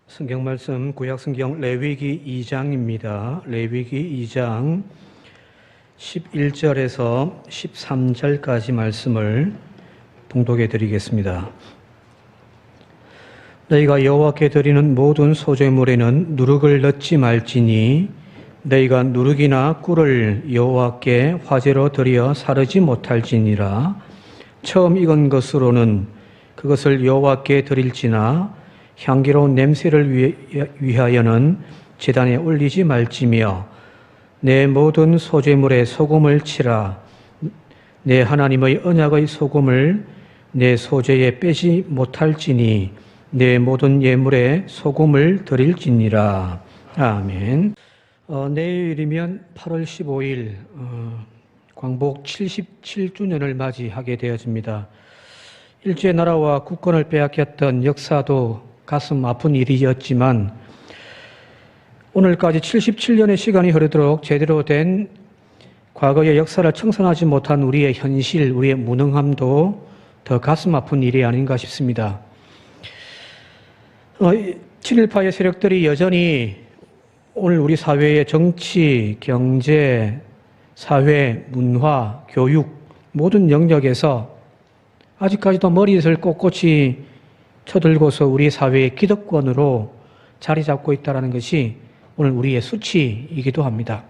성경 말씀 구약성경 레위기 2장입니다. 레위기 2장 11절에서 13절까지 말씀을 봉독해 드리겠습니다. 너희가 여호와께 드리는 모든 소제물에는 누룩을 넣지 말지니 너희가 누룩이나 꿀을 여호와께 화제로 드려 사르지 못할지니라. 처음 익은 것으로는 그것을 여호와께 드릴지나 향기로운 냄새를 위하여는 제단에 올리지 말지며 내 모든 소제물에 소금을 치라. 내 하나님의 언약의 소금을 내 소제에 빼지 못할지니 내 모든 예물에 소금을 드릴지니라. 아멘. 내일이면 8월 15일 광복 77주년을 맞이하게 되어집니다. 일제 나라와 국권을 빼앗겼던 역사도 가슴 아픈 일이었지만 오늘까지 77년의 시간이 흐르도록 제대로 된 과거의 역사를 청산하지 못한 우리의 현실, 우리의 무능함도 더 가슴 아픈 일이 아닌가 싶습니다. 친일파의 세력들이 여전히 오늘 우리 사회의 정치, 경제, 사회, 문화, 교육 모든 영역에서 아직까지도 머리를 꼿꼿이 쳐들고서 우리 사회의 기득권으로 자리 잡고 있다는 것이 오늘 우리의 수치이기도 합니다.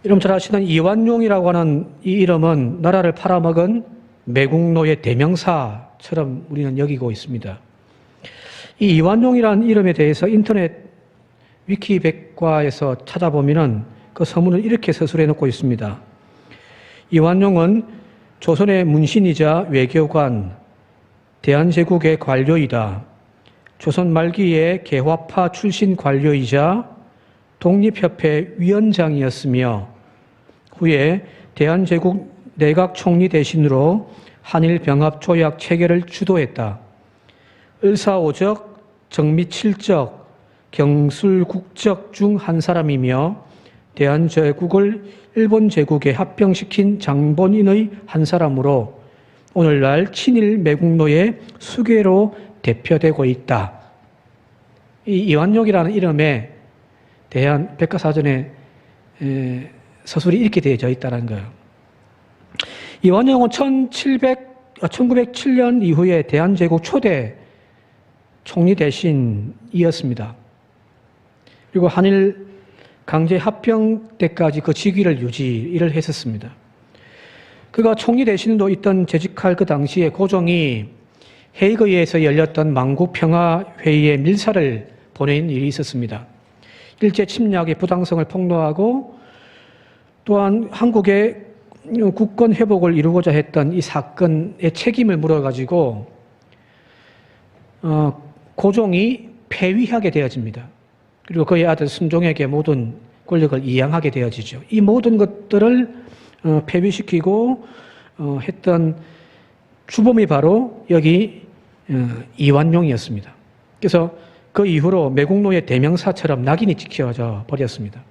여러분 잘 아시는 이완용이라고 하는 이 이름은 나라를 팔아먹은 매국노의 대명사처럼 우리는 여기고 있습니다. 이 이완용이라는 이름에 대해서 인터넷 위키백과에서 찾아보면 그 서문을 이렇게 서술해 놓고 있습니다. 이완용은 조선의 문신이자 외교관, 대한제국의 관료이다. 조선 말기에 개화파 출신 관료이자 독립협회 위원장이었으며 후에 대한제국 내각총리 대신으로 한일병합 조약 체결을 주도했다. 을사오적, 정미칠적, 경술국적 중 한 사람이며 대한제국을 일본 제국에 합병시킨 장본인의 한 사람으로 오늘날 친일 매국노의 수괴로 대표되고 있다. 이 이완용이라는 이름에 대한 백과사전에 서술이 이렇게 되어져 있다는 거예요. 이완용은 1907년 이후에 대한제국 초대 총리 대신이었습니다. 그리고 한일 강제 합병 때까지 그 직위를 유지를 했었습니다. 그가 총리 대신도 있던 재직할 그 당시에 고종이 헤이그에서 열렸던 만국평화회의에 밀사를 보낸 일이 있었습니다. 일제 침략의 부당성을 폭로하고 또한 한국의 국권 회복을 이루고자 했던 이 사건의 책임을 물어가지고 고종이 폐위하게 되어집니다. 그리고 그의 아들 순종에게 모든 권력을 이양하게 되어지죠. 이 모든 것들을 폐위시키고 했던 주범이 바로 여기 이완용이었습니다. 그래서 그 이후로 매국노의 대명사처럼 낙인이 찍혀져 버렸습니다.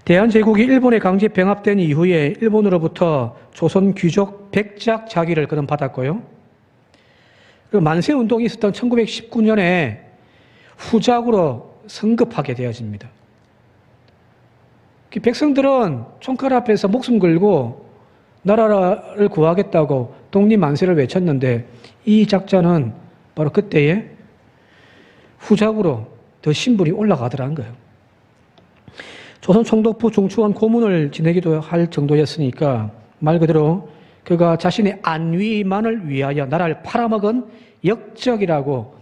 대한제국이 일본에 강제 병합된 이후에 일본으로부터 조선 귀족 백작 자기를 그는 받았고요. 그리고 만세운동이 있었던 1919년에 후작으로 성급하게 되어집니다. 백성들은 총칼 앞에서 목숨 걸고 나라를 구하겠다고 독립만세를 외쳤는데 이 작자는 바로 그때에 후작으로 더 신분이 올라가더라는 거예요. 조선 총독부 중추원 고문을 지내기도 할 정도였으니까 말 그대로 그가 자신의 안위만을 위하여 나라를 팔아먹은 역적이라고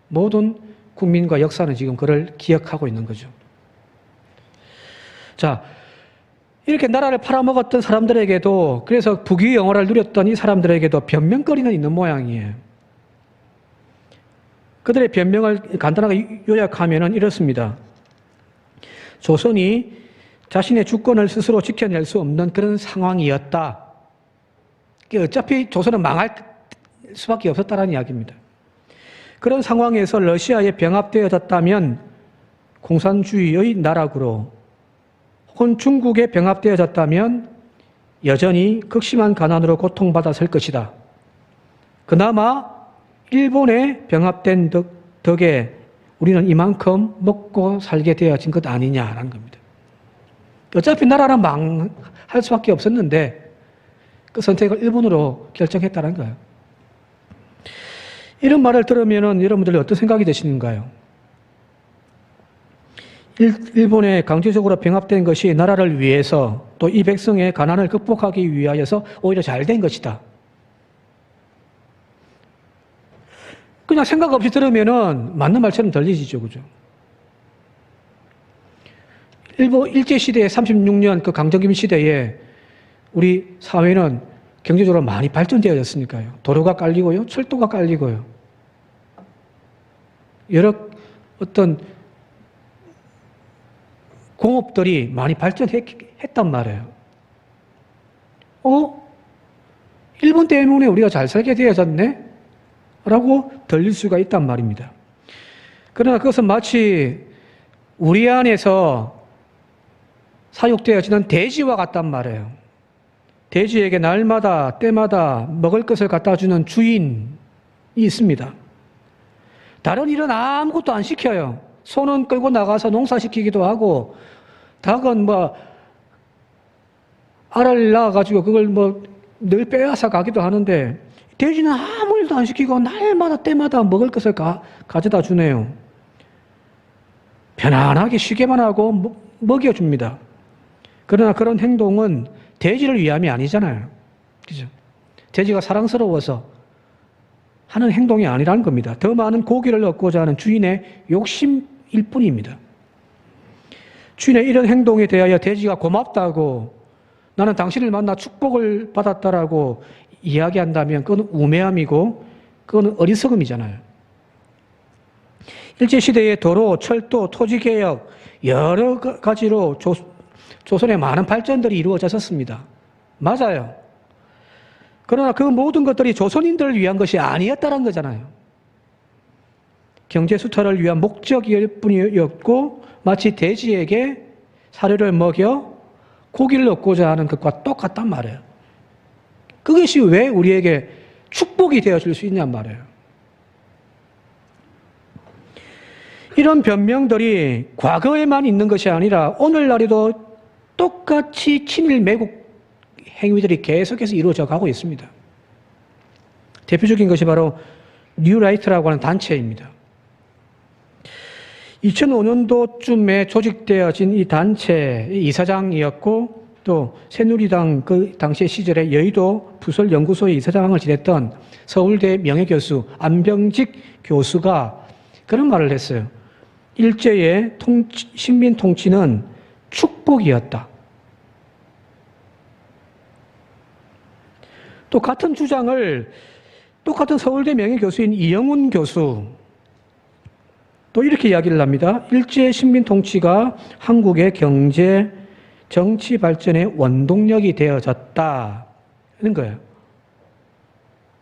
모든 국민과 역사는 지금 그를 기억하고 있는 거죠. 자, 이렇게 나라를 팔아먹었던 사람들에게도, 그래서 부귀 영화를 누렸던 이 사람들에게도 변명거리는 있는 모양이에요. 그들의 변명을 간단하게 요약하면 이렇습니다. 조선이 자신의 주권을 스스로 지켜낼 수 없는 그런 상황이었다. 어차피 조선은 망할 수밖에 없었다는 이야기입니다. 그런 상황에서 러시아에 병합되어졌다면 공산주의의 나락으로, 혹은 중국에 병합되어졌다면 여전히 극심한 가난으로 고통받았을 것이다. 그나마 일본에 병합된 덕에 우리는 이만큼 먹고 살게 되어진 것 아니냐라는 겁니다. 어차피 나라는 망할 수밖에 없었는데 그 선택을 일본으로 결정했다는 거예요. 이런 말을 들으면 여러분들이 어떤 생각이 드시는가요? 일본에 강제적으로 병합된 것이 나라를 위해서 또 이 백성의 가난을 극복하기 위하여서 오히려 잘 된 것이다. 그냥 생각 없이 들으면은 맞는 말처럼 들리시죠, 그죠? 일본 일제시대 36년 그 강점기 시대에 우리 사회는 경제적으로 많이 발전되어졌으니까요. 도로가 깔리고요, 철도가 깔리고요. 여러 어떤 공업들이 많이 발전했단 말이에요. 일본 때문에 우리가 잘 살게 되어졌네? 라고 들릴 수가 있단 말입니다. 그러나 그것은 마치 우리 안에서 사육되어지는 돼지와 같단 말이에요. 돼지에게 날마다 때마다 먹을 것을 갖다 주는 주인이 있습니다. 다른 일은 아무것도 안 시켜요. 소는 끌고 나가서 농사시키기도 하고, 닭은 알을 낳아가지고 그걸 늘 빼앗아 가기도 하는데, 돼지는 아무 일도 안 시키고 날마다 때마다 먹을 것을 가져다 주네요. 편안하게 쉬게만 하고 먹여줍니다. 그러나 그런 행동은 돼지를 위함이 아니잖아요. 그죠? 돼지가 사랑스러워서 하는 행동이 아니라는 겁니다. 더 많은 고기를 얻고자 하는 주인의 욕심일 뿐입니다. 주인의 이런 행동에 대하여 돼지가 고맙다고 나는 당신을 만나 축복을 받았다라고 이야기한다면 그건 우매함이고 그건 어리석음이잖아요. 일제시대의 도로, 철도, 토지개혁 여러 가지로 조선의 많은 발전들이 이루어졌었습니다. 맞아요. 그러나 그 모든 것들이 조선인들을 위한 것이 아니었다는 거잖아요. 경제 수탈을 위한 목적일 뿐이었고 마치 돼지에게 사료를 먹여 고기를 얻고자 하는 것과 똑같단 말이에요. 그것이 왜 우리에게 축복이 되어줄 수 있냔 말이에요. 이런 변명들이 과거에만 있는 것이 아니라 오늘날에도 똑같이 친일 매국 행위들이 계속해서 이루어져 가고 있습니다. 대표적인 것이 바로 뉴라이트라고 하는 단체입니다. 2005년도쯤에 조직되어진 이 단체의 이사장이었고 또 새누리당 그 당시 시절에 여의도 부설연구소의 이사장을 지냈던 서울대 명예교수 안병직 교수가 그런 말을 했어요. 일제의 식민 통치는 축복이었다. 또 같은 주장을 똑같은 서울대 명예교수인 이영훈 교수 또 이렇게 이야기를 합니다. 일제 식민 통치가 한국의 경제, 정치 발전의 원동력이 되어졌다는 거예요.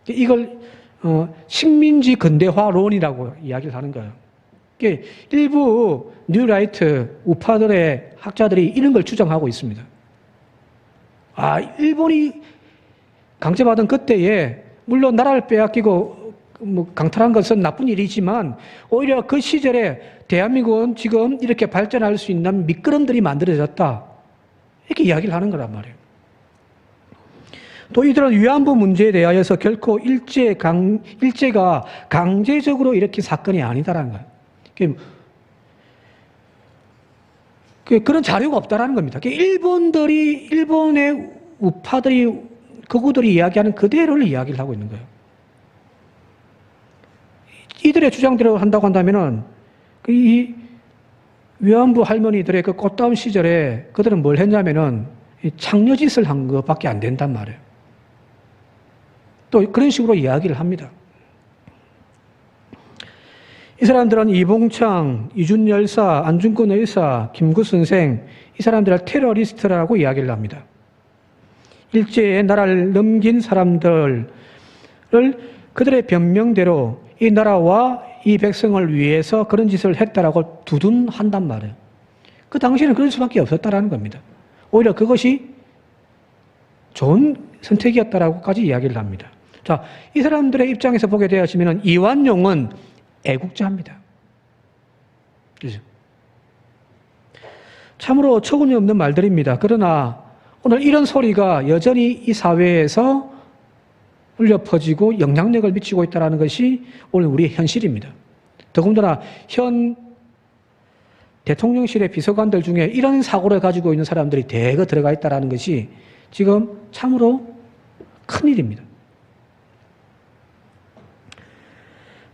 이걸 식민지 근대화론이라고 이야기를 하는 거예요. 일부 뉴라이트 우파들의 학자들이 이런 걸 주장하고 있습니다. 일본이 강제받은 그때에 물론 나라를 빼앗기고 강탈한 것은 나쁜 일이지만 오히려 그 시절에 대한민국은 지금 이렇게 발전할 수 있는 미끄럼들이 만들어졌다. 이렇게 이야기를 하는 거란 말이에요. 또 이들은 위안부 문제에 대하여서 결코 일제가 강제적으로 일으킨 사건이 아니다라는 거예요. 그런 자료가 없다라는 겁니다. 일본의 우파들이, 그들이 이야기하는 그대로를 이야기를 하고 있는 거예요. 이들의 주장대로 한다고 한다면은, 이 위안부 할머니들의 그 꽃다운 시절에 그들은 뭘 했냐면은, 창녀짓을 한 것밖에 안 된단 말이에요. 또 그런 식으로 이야기를 합니다. 이 사람들은 이봉창, 이준 열사, 안중근 의사, 김구 선생, 이 사람들을 테러리스트라고 이야기를 합니다. 일제에 나라를 넘긴 사람들을 그들의 변명대로 이 나라와 이 백성을 위해서 그런 짓을 했다라고 두둔한단 말이에요. 그 당시에는 그럴 수밖에 없었다라는 겁니다. 오히려 그것이 좋은 선택이었다라고까지 이야기를 합니다. 자, 이 사람들의 입장에서 보게 되어지면 이완용은 애국자입니다. 그죠? 참으로 어처구니 없는 말들입니다. 그러나 오늘 이런 소리가 여전히 이 사회에서 울려 퍼지고 영향력을 미치고 있다는 것이 오늘 우리의 현실입니다. 더군다나 현 대통령실의 비서관들 중에 이런 사고를 가지고 있는 사람들이 대거 들어가 있다는 것이 지금 참으로 큰일입니다.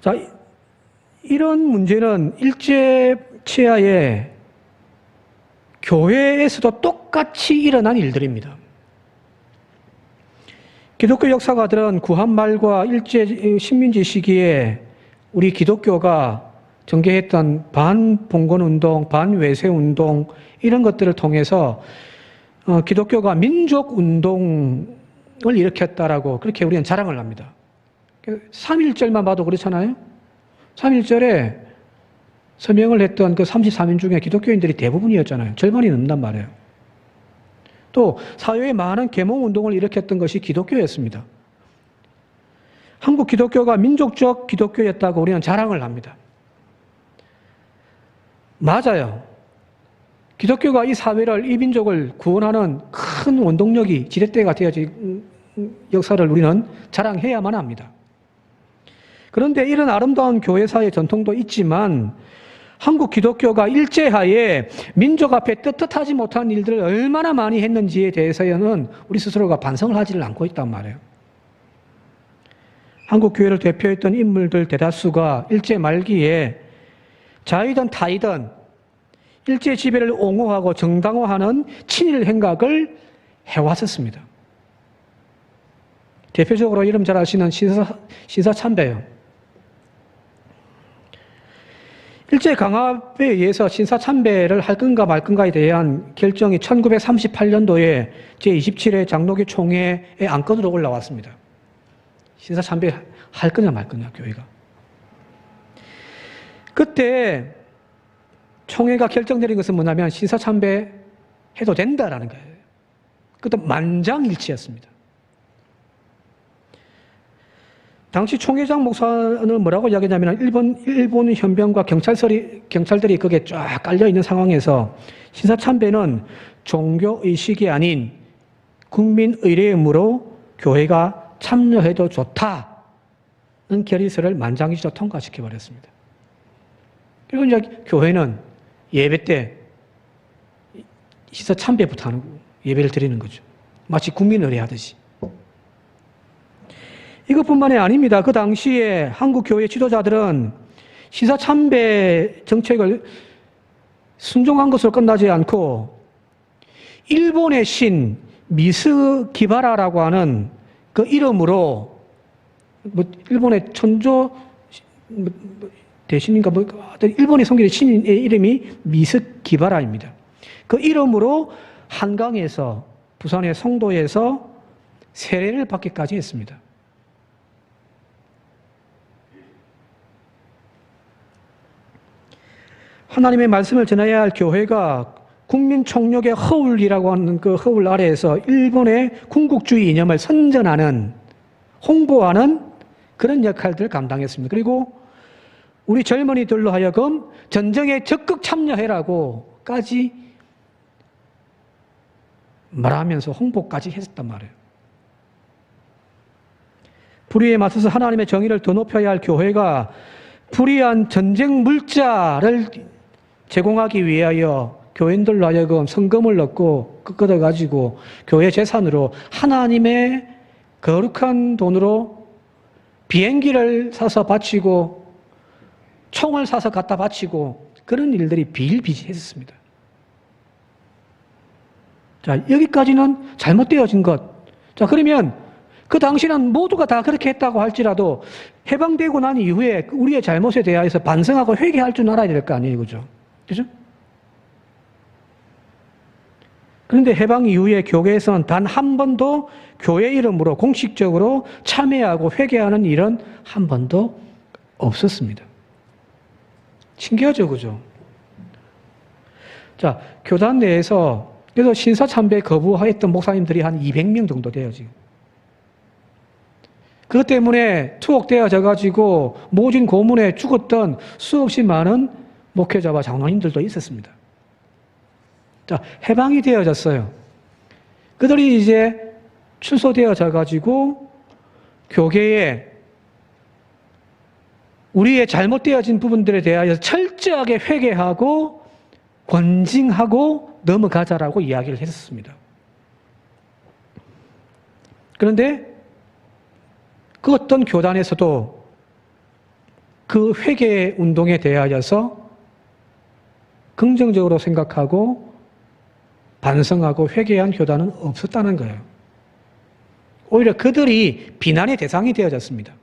자, 이런 문제는 일제치하에 교회에서도 똑같이 일어난 일들입니다. 기독교 역사가들은 구한 말과 일제 식민지 시기에 우리 기독교가 전개했던 반봉건운동, 반외세운동 이런 것들을 통해서 기독교가 민족운동을 일으켰다라고 그렇게 우리는 자랑을 합니다. 3.1절만 봐도 그렇잖아요. 3.1절에 서명을 했던 그 33인 중에 기독교인들이 대부분이었잖아요. 절반이 넘는단 말이에요. 또 사회에 많은 계몽운동을 일으켰던 것이 기독교였습니다. 한국 기독교가 민족적 기독교였다고 우리는 자랑을 합니다. 맞아요. 기독교가 이 사회를, 이 민족을 구원하는 큰 원동력이 지렛대가 되어진 역사를 우리는 자랑해야만 합니다. 그런데 이런 아름다운 교회사의 전통도 있지만 한국 기독교가 일제하에 민족 앞에 떳떳하지 못한 일들을 얼마나 많이 했는지에 대해서는 우리 스스로가 반성을 하지를 않고 있단 말이에요. 한국 교회를 대표했던 인물들 대다수가 일제 말기에 자이든 타이든 일제 지배를 옹호하고 정당화하는 친일 행각을 해왔었습니다. 대표적으로 이름 잘 아시는 신사참배요. 일제 강압에 의해서 신사참배를 할 건가 말 건가에 대한 결정이 1938년도에 제27회 장로교 총회의 안건으로 올라왔습니다. 신사참배 할 거냐 말 거냐 교회가. 그때 총회가 결정내린 것은 뭐냐면 신사참배 해도 된다라는 거예요. 그것도 만장일치였습니다. 당시 총회장 목사는 뭐라고 이야기하냐면 일본 현병과 경찰들이 거기에 쫙 깔려있는 상황에서 신사참배는 종교의식이 아닌 국민의례이므로 교회가 참여해도 좋다는 결의서를 만장일치로 통과시켜버렸습니다. 그리고 이제 교회는 예배 때 신사참배부터 하는 예배를 드리는 거죠. 마치 국민의례하듯이. 이것뿐만이 아닙니다. 그 당시에 한국 교회 지도자들은 신사참배 정책을 순종한 것으로 끝나지 않고 일본의 신 미스기바라라고 하는 그 이름으로 일본의 천조 대신인가 일본이 섬기는 신의 이름이 미스기바라입니다. 그 이름으로 한강에서 부산의 송도에서 세례를 받기까지 했습니다. 하나님의 말씀을 전해야 할 교회가 국민 총력의 허울이라고 하는 그 허울 아래에서 일본의 군국주의 이념을 선전하는, 홍보하는 그런 역할들을 감당했습니다. 그리고 우리 젊은이들로 하여금 전쟁에 적극 참여해라고까지 말하면서 홍보까지 했단 말이에요. 불의에 맞서서 하나님의 정의를 더 높여야 할 교회가 불의한 전쟁 물자를 제공하기 위하여 교인들로 하여금 성금을 넣고 끄덕여가지고 교회 재산으로 하나님의 거룩한 돈으로 비행기를 사서 바치고 총을 사서 갖다 바치고 그런 일들이 비일비재했습니다. 자, 여기까지는 잘못되어진 것. 자, 그러면 그 당시는 모두가 다 그렇게 했다고 할지라도 해방되고 난 이후에 우리의 잘못에 대해서 반성하고 회개할 줄 알아야 될 거 아니에요. 그죠? 그죠? 그런데 해방 이후에 교회에서는 단 한 번도 교회 이름으로 공식적으로 참여하고 회개하는 일은 한 번도 없었습니다. 신기하죠, 그죠? 자, 교단 내에서 그래서 신사참배 거부했던 목사님들이 한 200명 정도 돼요, 지금. 그것 때문에 투옥되어져 가지고 모진 고문에 죽었던 수없이 많은 목회자와 장로님들도 있었습니다. 자, 해방이 되어졌어요. 그들이 이제 출소되어져 가지고 교계에 우리의 잘못되어진 부분들에 대하여 철저하게 회개하고 권징하고 넘어가자라고 이야기를 했었습니다. 그런데 그 어떤 교단에서도 그 회개 운동에 대하여서 긍정적으로 생각하고 반성하고 회개한 교단은 없었다는 거예요. 오히려 그들이 비난의 대상이 되어졌습니다.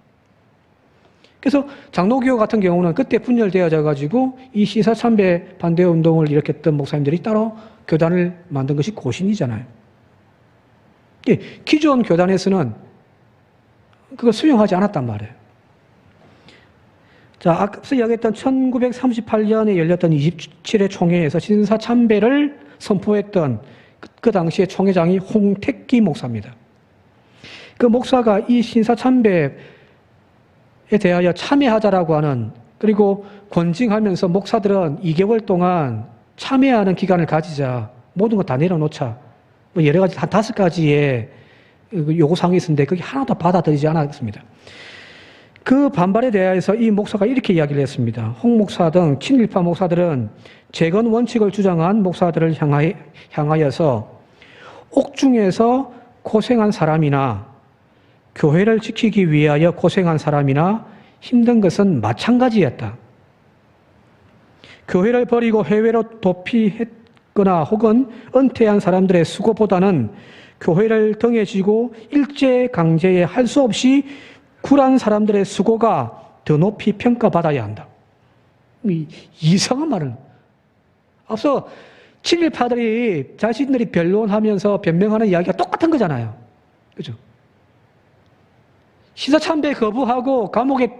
그래서 장로교 같은 경우는 그때 분열되어져 가지고 이 신사참배 반대 운동을 일으켰던 목사님들이 따로 교단을 만든 것이 고신이잖아요. 기존 교단에서는 그걸 수용하지 않았단 말이에요. 자, 앞서 이야기했던 1938년에 열렸던 27회 총회에서 신사참배를 선포했던 그 당시의 총회장이 홍택기 목사입니다. 그 목사가 이 신사참배에 대하여 참여하자라고 하는, 그리고 권징하면서 목사들은 2개월 동안 참여하는 기간을 가지자, 모든 거 다 내려놓자, 뭐 여러 가지 한 5가지의 요구사항이 있었는데 그게 하나도 받아들이지 않았습니다. 그 반발에 대해서 이 목사가 이렇게 이야기를 했습니다. 홍 목사 등 친일파 목사들은 재건 원칙을 주장한 목사들을 향하여서 옥중에서 고생한 사람이나 교회를 지키기 위하여 고생한 사람이나 힘든 것은 마찬가지였다. 교회를 버리고 해외로 도피했거나 혹은 은퇴한 사람들의 수고보다는 교회를 등에 지고 일제강제에 할 수 없이 굴한 사람들의 수고가 더 높이 평가받아야 한다. 이상한 말을. 앞서 친일파들이 자신들이 변론하면서 변명하는 이야기가 똑같은 거잖아요. 그죠? 신사참배 거부하고 감옥에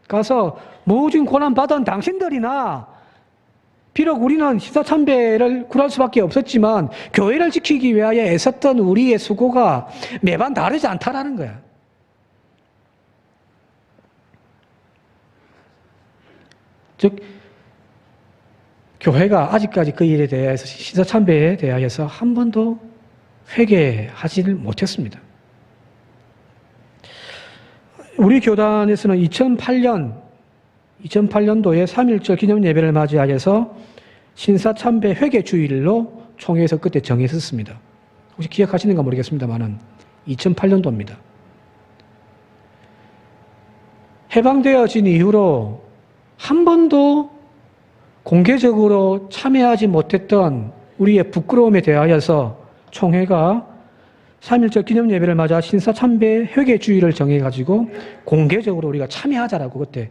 가서 모진 고난받은 당신들이나, 비록 우리는 신사참배를 굴할 수밖에 없었지만 교회를 지키기 위하여 애썼던 우리의 수고가 매번 다르지 않다라는 거야. 즉, 교회가 아직까지 그 일에 대해서, 신사참배에 대하여서 한 번도 회개하지를 못했습니다. 우리 교단에서는 2008년도에 3.1절 기념 예배를 맞이하여서 신사참배 회개주일로 총회에서 그때 정했었습니다. 혹시 기억하시는가 모르겠습니다만은 2008년도입니다. 해방되어진 이후로 한 번도 공개적으로 참여하지 못했던 우리의 부끄러움에 대하여서 총회가 3.1절 기념 예배를 맞아 신사참배 회개주의를 정해가지고 공개적으로 우리가 참여하자라고 그때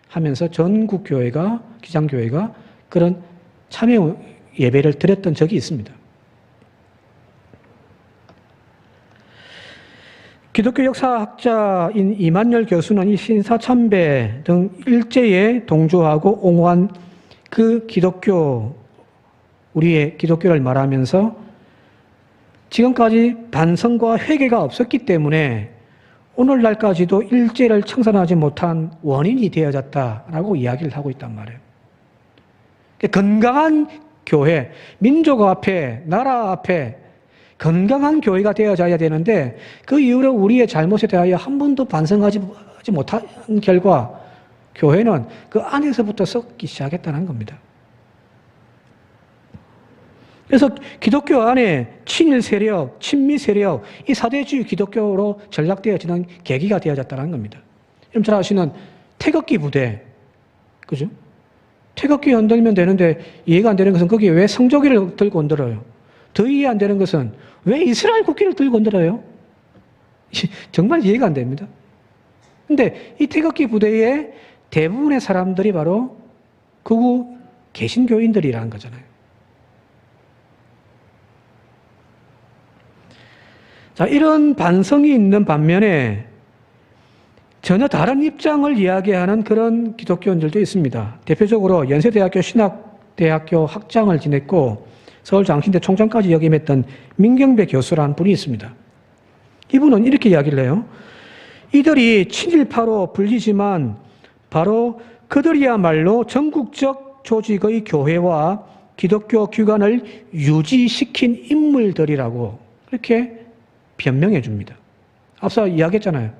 하면서 전국 교회가, 기장교회가 그런 참여 예배를 드렸던 적이 있습니다. 기독교 역사학자인 이만열 교수는 이 신사참배 등 일제에 동조하고 옹호한 그 기독교, 우리의 기독교를 말하면서 지금까지 반성과 회개가 없었기 때문에 오늘날까지도 일제를 청산하지 못한 원인이 되어졌다라고 이야기를 하고 있단 말이에요. 건강한 교회, 민족 앞에, 나라 앞에 건강한 교회가 되어져야 되는데 그 이후로 우리의 잘못에 대하여 한 번도 반성하지 못한 결과 교회는 그 안에서부터 썩기 시작했다는 겁니다. 그래서 기독교 안에 친일 세력, 친미 세력, 이 사대주의 기독교로 전락되어지는 계기가 되어졌다는 겁니다. 여러분 잘 아시는 태극기 부대, 그죠? 태극기 흔들면 되는데 이해가 안 되는 것은 거기에 왜 성조기를 들고 흔들어요? 더 이해 안 되는 것은 왜 이스라엘 국기를 들고 흔들어요? 정말 이해가 안 됩니다. 근데 이 태극기 부대의 대부분의 사람들이 바로 극우 개신교인들이라는 거잖아요. 자, 이런 반성이 있는 반면에 전혀 다른 입장을 이야기하는 그런 기독교인들도 있습니다. 대표적으로 연세대학교 신학대학교 학장을 지냈고 서울장신대 총장까지 역임했던 민경배 교수라는 분이 있습니다. 이분은 이렇게 이야기를 해요. 이들이 친일파로 불리지만 바로 그들이야말로 전국적 조직의 교회와 기독교 기관을 유지시킨 인물들이라고 그렇게 변명해 줍니다. 앞서 이야기했잖아요.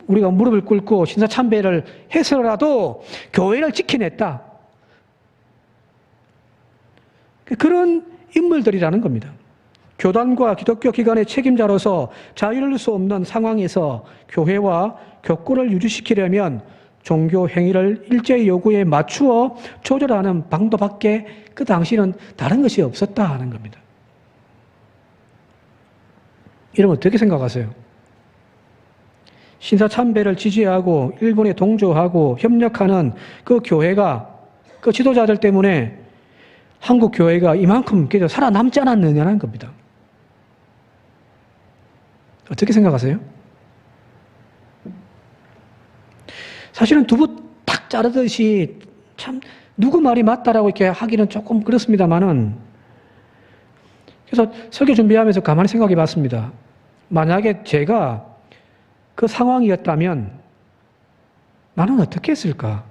우리가 무릎을 꿇고 신사참배를 해서라도 교회를 지켜냈다. 그런 인물들이라는 겁니다. 교단과 기독교 기관의 책임자로서 자유로울 수 없는 상황에서 교회와 교권을 유지시키려면 종교 행위를 일제의 요구에 맞추어 조절하는 방도밖에 그 당시는 다른 것이 없었다 하는 겁니다. 여러분 어떻게 생각하세요? 신사참배를 지지하고 일본에 동조하고 협력하는 그 교회가 그 지도자들 때문에 한국 교회가 이만큼 계속 살아남지 않았느냐는 겁니다. 어떻게 생각하세요? 사실은 두부 탁 자르듯이 참 누구 말이 맞다라고 이렇게 하기는 조금 그렇습니다만은 그래서 설교 준비하면서 가만히 생각해 봤습니다. 만약에 제가 그 상황이었다면 나는 어떻게 했을까?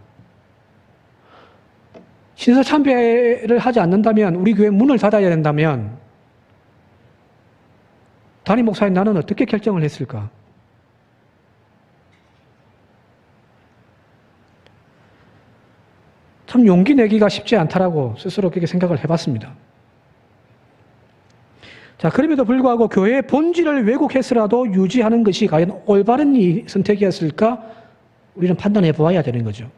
신사참배를 하지 않는다면 우리 교회 문을 닫아야 된다면 담임 목사인 나는 어떻게 결정을 했을까? 참 용기 내기가 쉽지 않다라고 스스로 그렇게 생각을 해봤습니다. 자, 그럼에도 불구하고 교회의 본질을 왜곡해서라도 유지하는 것이 과연 올바른 선택이었을까? 우리는 판단해 보아야 되는 거죠.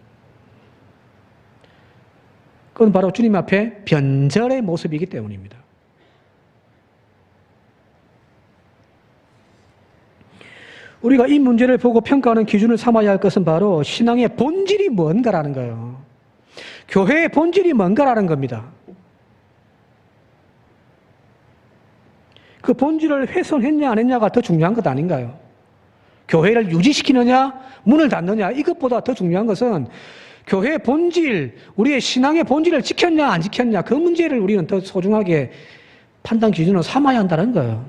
그건 바로 주님 앞에 변절의 모습이기 때문입니다. 우리가 이 문제를 보고 평가하는 기준을 삼아야 할 것은 바로 신앙의 본질이 뭔가라는 거예요. 교회의 본질이 뭔가라는 겁니다. 그 본질을 훼손했냐 안 했냐가 더 중요한 것 아닌가요? 교회를 유지시키느냐 문을 닫느냐 이것보다 더 중요한 것은 교회의 본질, 우리의 신앙의 본질을 지켰냐 안 지켰냐 그 문제를 우리는 더 소중하게 판단 기준으로 삼아야 한다는 거예요.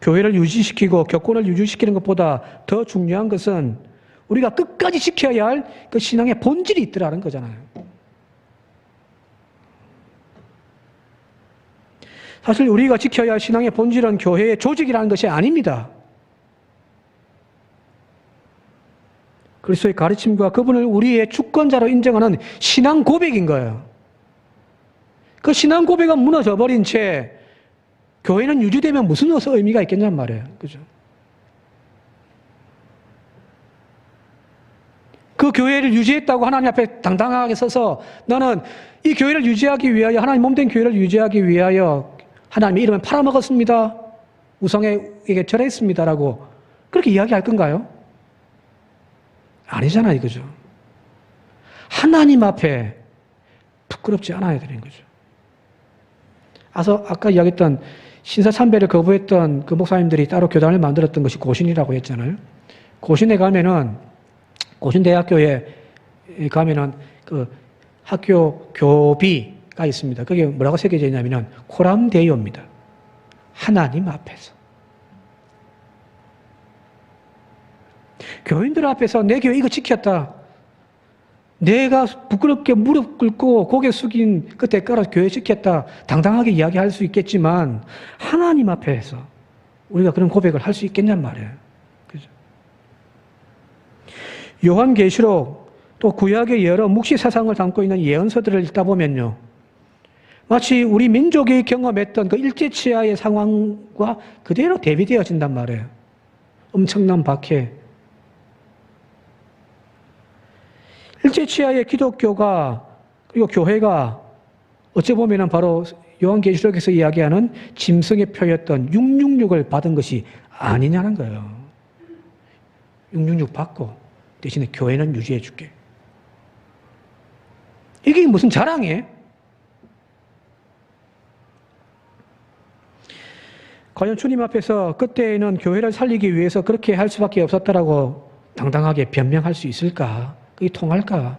교회를 유지시키고 교권을 유지시키는 것보다 더 중요한 것은 우리가 끝까지 지켜야 할 그 신앙의 본질이 있더라는 거잖아요. 사실 우리가 지켜야 할 신앙의 본질은 교회의 조직이라는 것이 아닙니다. 그리스도의 가르침과 그분을 우리의 주권자로 인정하는 신앙 고백인 거예요. 그 신앙 고백은 무너져 버린 채 교회는 유지되면 무슨 의미가 있겠냔 말이에요. 그죠? 그 교회를 유지했다고 하나님 앞에 당당하게 서서 나는 이 교회를 유지하기 위하여 하나님 몸된 교회를 유지하기 위하여 하나님의 이름을 팔아먹었습니다. 우상에게 절했습니다라고 그렇게 이야기할 건가요? 아니잖아요. 그죠? 하나님 앞에 부끄럽지 않아야 되는 거죠. 아까 이야기했던 신사참배를 거부했던 그 목사님들이 따로 교단을 만들었던 것이 고신이라고 했잖아요. 고신에 가면은 고신대학교에 가면은 그 학교 교비가 있습니다. 그게 뭐라고 새겨져 있냐면은 코람데이오입니다. 하나님 앞에서. 교인들 앞에서 내 교회 이거 지켰다. 내가 부끄럽게 무릎 꿇고 고개 숙인 그 대가로 교회 지켰다. 당당하게 이야기할 수 있겠지만 하나님 앞에서 우리가 그런 고백을 할 수 있겠냔 말이에요. 그죠? 요한계시록 또 구약의 여러 묵시 사상을 담고 있는 예언서들을 읽다 보면요. 마치 우리 민족이 경험했던 그 일제치하의 상황과 그대로 대비되어진단 말이에요. 엄청난 박해. 일제치하의 기독교가 그리고 교회가 어찌 보면 바로 요한계시록에서 이야기하는 짐승의 표였던 666을 받은 것이 아니냐는 거예요. 666 받고 대신에 교회는 유지해 줄게. 이게 무슨 자랑이에요? 과연 주님 앞에서 그때에는 교회를 살리기 위해서 그렇게 할 수밖에 없었다라고 당당하게 변명할 수 있을까? 그게 통할까?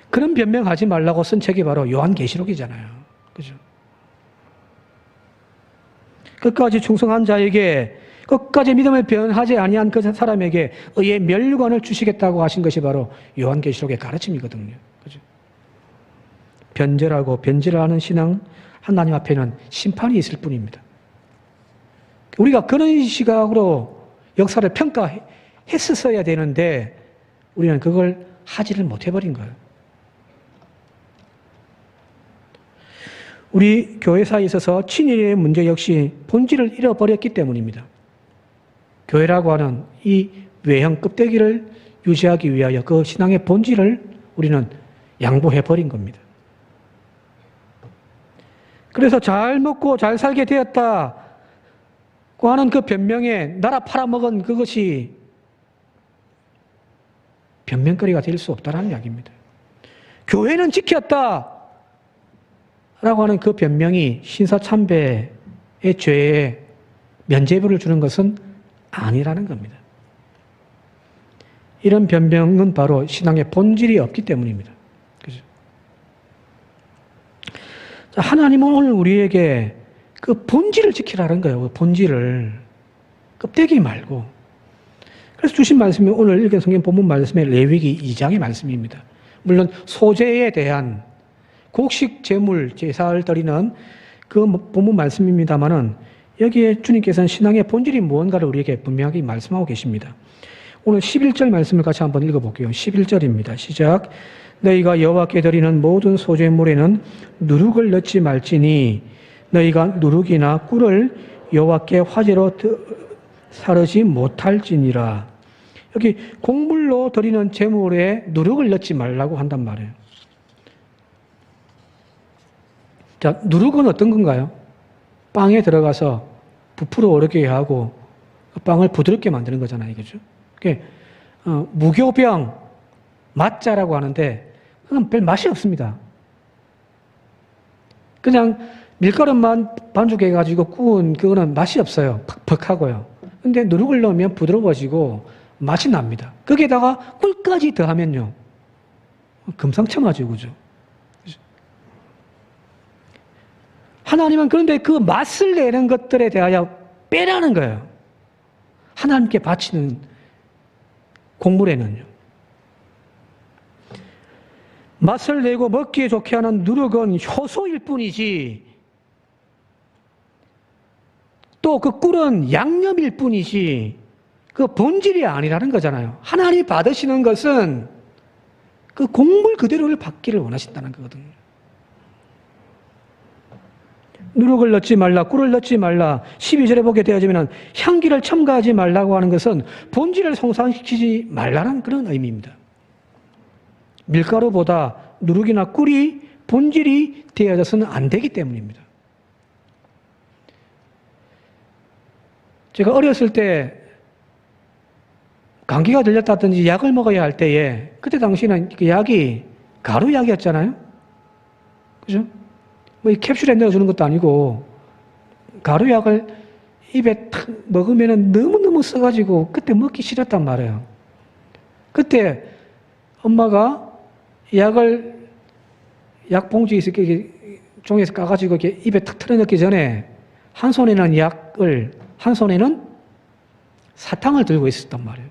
그런 변명하지 말라고 쓴 책이 바로 요한계시록이잖아요. 그죠? 끝까지 충성한 자에게 끝까지 믿음을 변하지 아니한 그 사람에게 의의 멸관을 주시겠다고 하신 것이 바로 요한계시록의 가르침이거든요. 그죠? 변절하고 변질하는 신앙, 하나님 앞에는 심판이 있을 뿐입니다. 우리가 그런 시각으로 역사를 평가했었어야 되는데 우리는 그걸 하지를 못해버린 거예요. 우리 교회사에 있어서 친일의 문제 역시 본질을 잃어버렸기 때문입니다. 교회라고 하는 이 외형 껍데기를 유지하기 위하여 그 신앙의 본질을 우리는 양보해버린 겁니다. 그래서 잘 먹고 잘 살게 되었다고 하는 그 변명에 나라 팔아먹은 그것이 변명거리가 될 수 없다는 이야기입니다. 교회는 지켰다 라고 하는 그 변명이 신사참배의 죄에 면죄부를 주는 것은 아니라는 겁니다. 이런 변명은 바로 신앙의 본질이 없기 때문입니다. 그죠? 자, 하나님은 오늘 우리에게 그 본질을 지키라는 거예요. 그 본질을. 껍데기 말고. 그래서 주신 말씀이 오늘 읽은 성경 본문 말씀의 레위기 2장의 말씀입니다. 물론 소재에 대한 곡식 제물 제사를 드리는 그 본문 말씀입니다만은 여기에 주님께서는 신앙의 본질이 무언가를 우리에게 분명하게 말씀하고 계십니다. 오늘 11절 말씀을 같이 한번 읽어볼게요. 11절입니다. 시작. 너희가 여호와께 드리는 모든 소제물에는 누룩을 넣지 말지니 너희가 누룩이나 꿀을 여호와께 화제로 사르지 못할지니라. 여기 곡물로 드리는 제물에 누룩을 넣지 말라고 한단 말이에요. 자, 누룩은 어떤 건가요? 빵에 들어가서 부풀어 오르게 하고 빵을 부드럽게 만드는 거잖아요. 그죠? 무교병, 맛자라고 하는데 그건 별 맛이 없습니다. 그냥 밀가루만 반죽해가지고 구운 그거는 맛이 없어요. 퍽퍽하고요. 근데 누룩을 넣으면 부드러워지고 맛이 납니다. 거기에다가 꿀까지 더하면요. 금상첨화죠. 그죠? 하나님은 그런데 그 맛을 내는 것들에 대하여 빼라는 거예요. 하나님께 바치는 곡물에는요. 맛을 내고 먹기에 좋게 하는 누룩은 효소일 뿐이지 또 그 꿀은 양념일 뿐이지 그 본질이 아니라는 거잖아요. 하나님이 받으시는 것은 그 곡물 그대로를 받기를 원하신다는 거거든요. 누룩을 넣지 말라, 꿀을 넣지 말라. 12절에 보게 되어지면 향기를 첨가하지 말라고 하는 것은 본질을 손상시키지 말라는 그런 의미입니다. 밀가루보다 누룩이나 꿀이 본질이 되어져서는 안 되기 때문입니다. 제가 어렸을 때 감기가 들렸다든지 약을 먹어야 할 때에 그때 당시에는 그 약이 가루약이었잖아요. 그죠? 뭐 이 캡슐에 넣어주는 것도 아니고 가루약을 입에 탁 먹으면 너무너무 써가지고 그때 먹기 싫었단 말이에요. 그때 엄마가 약을 약봉지에서 종이에서 까가지고 이렇게 입에 탁 털어넣기 전에 한 손에는 약을 한 손에는 사탕을 들고 있었단 말이에요.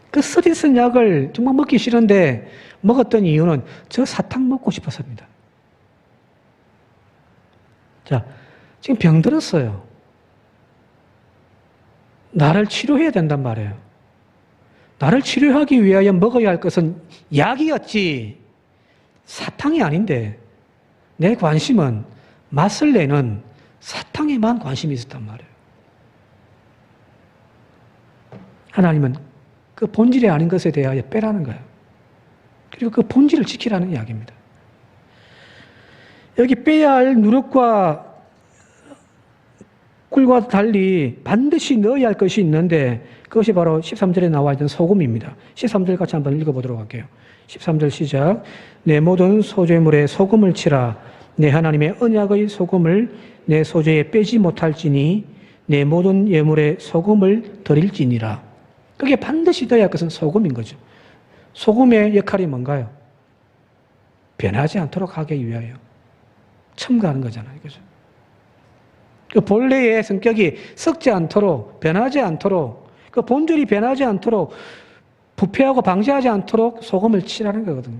그 쓰리쓴 약을 정말 먹기 싫은데 먹었던 이유는 저 사탕 먹고 싶었습니다. 자, 지금 병들었어요. 나를 치료해야 된단 말이에요. 나를 치료하기 위하여 먹어야 할 것은 약이었지 사탕이 아닌데 내 관심은 맛을 내는 사탕에만 관심이 있었단 말이에요. 하나님은 그 본질이 아닌 것에 대하여 빼라는 거예요. 그리고 그 본질을 지키라는 이야기입니다. 여기 빼야 할 누룩과 꿀과 달리 반드시 넣어야 할 것이 있는데 그것이 바로 13절에 나와 있는 소금입니다. 13절 같이 한번 읽어보도록 할게요. 13절 시작. 내 모든 소제물에 소금을 치라. 내 하나님의 언약의 소금을 내 소제에 빼지 못할지니 내 모든 예물에 소금을 드릴지니라. 그게 반드시 넣어야 할 것은 소금인 거죠. 소금의 역할이 뭔가요? 변하지 않도록 하기 위하여 첨가하는 거잖아요. 그죠? 그 본래의 성격이 썩지 않도록, 변하지 않도록, 그 본질이 변하지 않도록, 부패하고 방지하지 않도록 소금을 칠하는 거거든요.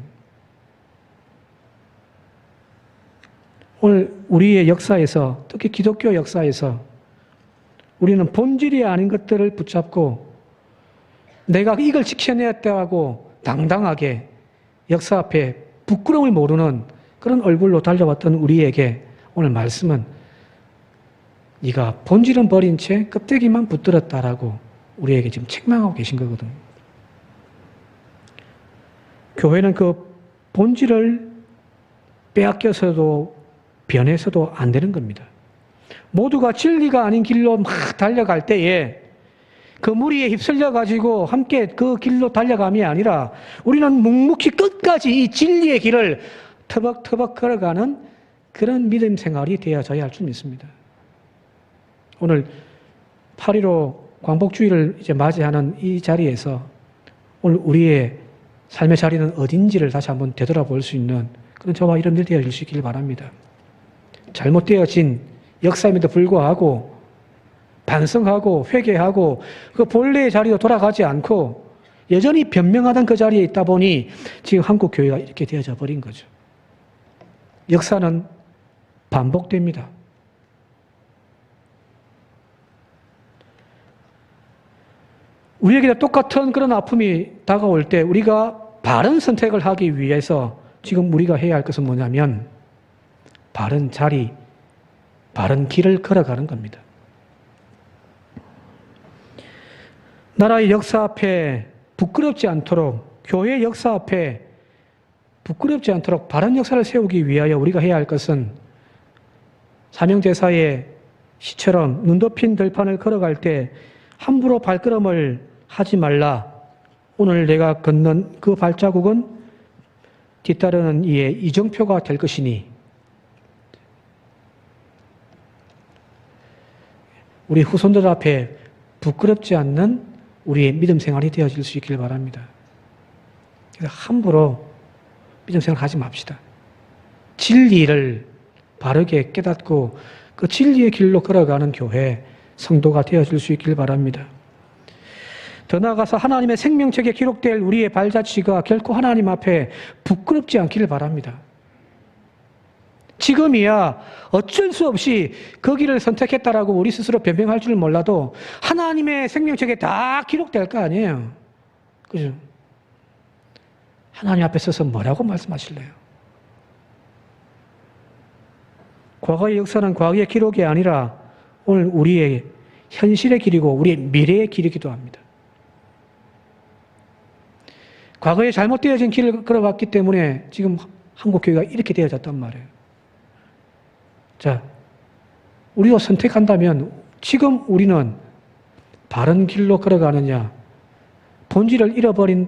오늘 우리의 역사에서, 특히 기독교 역사에서 우리는 본질이 아닌 것들을 붙잡고 내가 이걸 지켜내었다고 당당하게 역사 앞에 부끄러움을 모르는 그런 얼굴로 달려왔던 우리에게 오늘 말씀은 네가 본질은 버린 채 껍데기만 붙들었다라고 우리에게 지금 책망하고 계신 거거든요. 교회는 그 본질을 빼앗겨서도 변해서도 안 되는 겁니다. 모두가 진리가 아닌 길로 막 달려갈 때에 그 무리에 휩쓸려 가지고 함께 그 길로 달려감이 아니라 우리는 묵묵히 끝까지 이 진리의 길을 터벅터벅 걸어가는 그런 믿음 생활이 되어져야 할 줄 믿습니다. 오늘 8.15 광복주의를 이제 맞이하는 이 자리에서 오늘 우리의 삶의 자리는 어딘지를 다시 한번 되돌아볼 수 있는 그런 저와 여러분들이 되어질 수 있기를 바랍니다. 잘못되어진 역사임에도 불구하고 반성하고 회개하고 그 본래의 자리로 돌아가지 않고 여전히 변명하던 그 자리에 있다 보니 지금 한국 교회가 이렇게 되어져 버린 거죠. 역사는 반복됩니다. 우리에게 똑같은 그런 아픔이 다가올 때 우리가 바른 선택을 하기 위해서 지금 우리가 해야 할 것은 뭐냐면 바른 자리, 바른 길을 걸어가는 겁니다. 나라의 역사 앞에 부끄럽지 않도록, 교회의 역사 앞에 부끄럽지 않도록 바른 역사를 세우기 위하여 우리가 해야 할 것은 사명제사의 시처럼 눈 덮인 들판을 걸어갈 때 함부로 발걸음을 하지 말라. 오늘 내가 걷는 그 발자국은 뒤따르는 이의 이정표가 될 것이니 우리 후손들 앞에 부끄럽지 않는 우리의 믿음 생활이 되어질 수 있길 바랍니다. 그래서 함부로 믿음 생활 하지 맙시다. 진리를 바르게 깨닫고 그 진리의 길로 걸어가는 교회, 성도가 되어질 수 있길 바랍니다. 더 나아가서 하나님의 생명책에 기록될 우리의 발자취가 결코 하나님 앞에 부끄럽지 않기를 바랍니다. 지금이야 어쩔 수 없이 그 길을 선택했다라고 우리 스스로 변명할 줄 몰라도 하나님의 생명책에 다 기록될 거 아니에요. 그죠? 하나님 앞에 서서 뭐라고 말씀하실래요? 과거의 역사는 과거의 기록이 아니라 오늘 우리의 현실의 길이고 우리의 미래의 길이기도 합니다. 과거에 잘못되어진 길을 걸어갔기 때문에 지금 한국교회가 이렇게 되어졌단 말이에요. 자, 우리가 선택한다면 지금 우리는 바른 길로 걸어가느냐, 본질을 잃어버린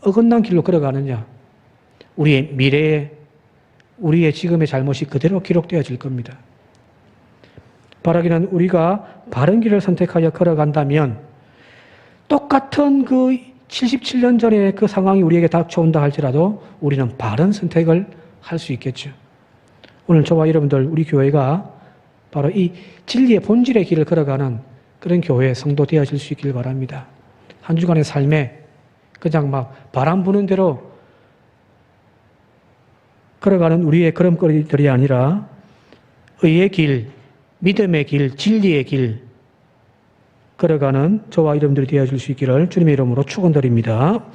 어긋난 길로 걸어가느냐, 우리의 미래에, 우리의 지금의 잘못이 그대로 기록되어질 겁니다. 바라기는 우리가 바른 길을 선택하여 걸어간다면 똑같은 그 77년 전의 그 상황이 우리에게 닥쳐온다 할지라도 우리는 바른 선택을 할 수 있겠죠. 오늘 저와 여러분들 우리 교회가 바로 이 진리의 본질의 길을 걸어가는 그런 교회 성도 되어질 수 있길 바랍니다. 한 주간의 삶에 그냥 막 바람 부는 대로 걸어가는 우리의 걸음걸이들이 아니라 의의 길, 믿음의 길, 진리의 길 걸어가는 저와 여러분들이 되어줄 수 있기를 주님의 이름으로 축원드립니다.